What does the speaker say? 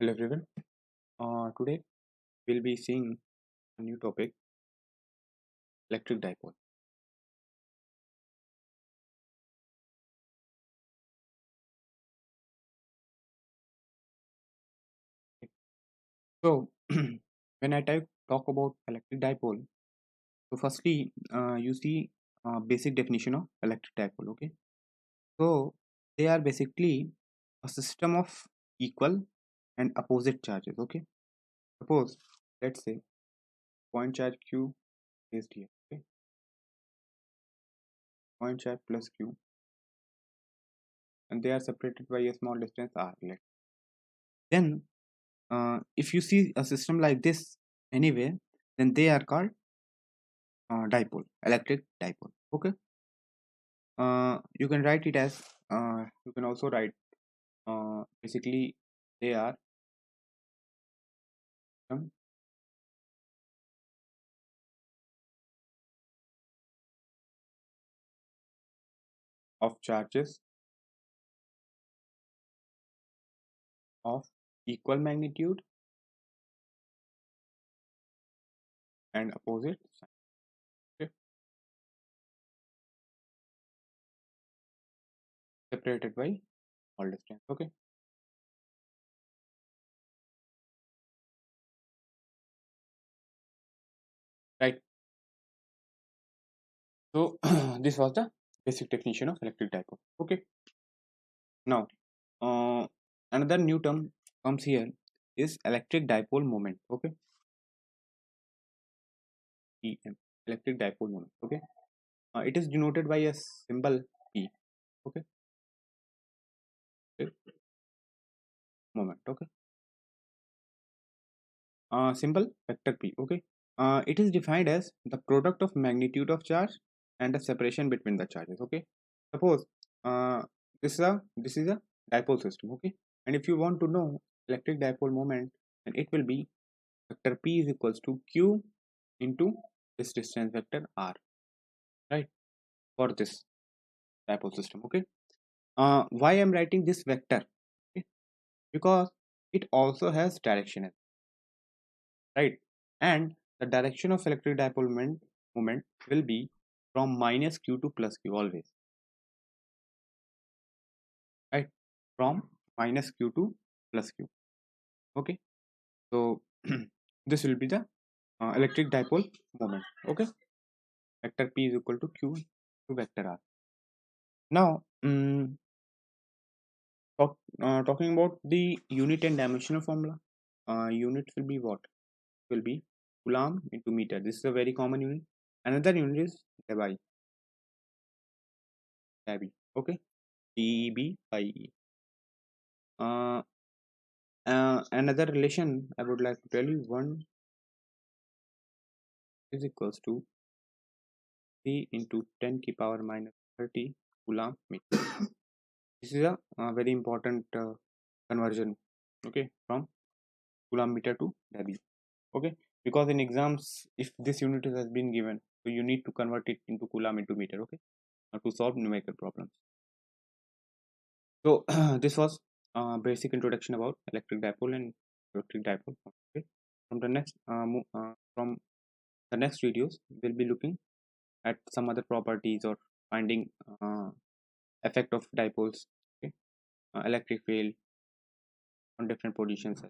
Hello everyone. Today we'll be seeing a new topic, electric dipole. So when I talk about electric dipole, so firstly you see basic definition of electric dipole. Okay, so they are basically a system of equal and opposite charges. Okay, suppose let's say point charge Q is here. Okay, point charge plus Q, and they are separated by a small distance R. Then if you see a system like this anyway, then they are called dipole, electric dipole. Okay, you can write it as you can also write basically they are system of charges of equal magnitude and opposite sign. Okay, separated by all distance. Okay, right. So this was the basic definition of electric dipole. Okay, now another new term comes here is electric dipole moment. Okay, EM, electric dipole moment. Okay, it is denoted by a symbol P. Okay, moment. Okay, symbol vector P. Okay, it is defined as the product of magnitude of charge and the separation between the charges. Okay, suppose uh, this is a dipole system. Okay, and if you want to know electric dipole moment, then it will be vector P is equals to Q into this distance vector R, right, for this dipole system. Okay, why I'm writing this vector? Okay, because it also has direction, right, and the direction of electric dipole moment will be from minus q to plus q always, right, from minus q to plus q. Okay, so this will be the electric dipole moment. Okay, vector p is equal to q to vector r. Now talking about the unit and dimensional formula, unit will be what? Will be coulomb into meter. This is a very common unit. Another unit is debye. Okay, dB by E. Another relation I would like to tell you, 1 is equals to 3 into 10 ki power minus 30 coulomb meter. This is a very important conversion, okay, from coulomb meter to dB. Okay, because in exams, if this unit has been given, so you need to convert it into coulomb into meter. Okay, to solve numerical problems. So this was basic introduction about electric dipole and electric dipole. Okay, from the from the next videos, we'll be looking at some other properties or finding effect of dipoles. Okay, electric field on different positions.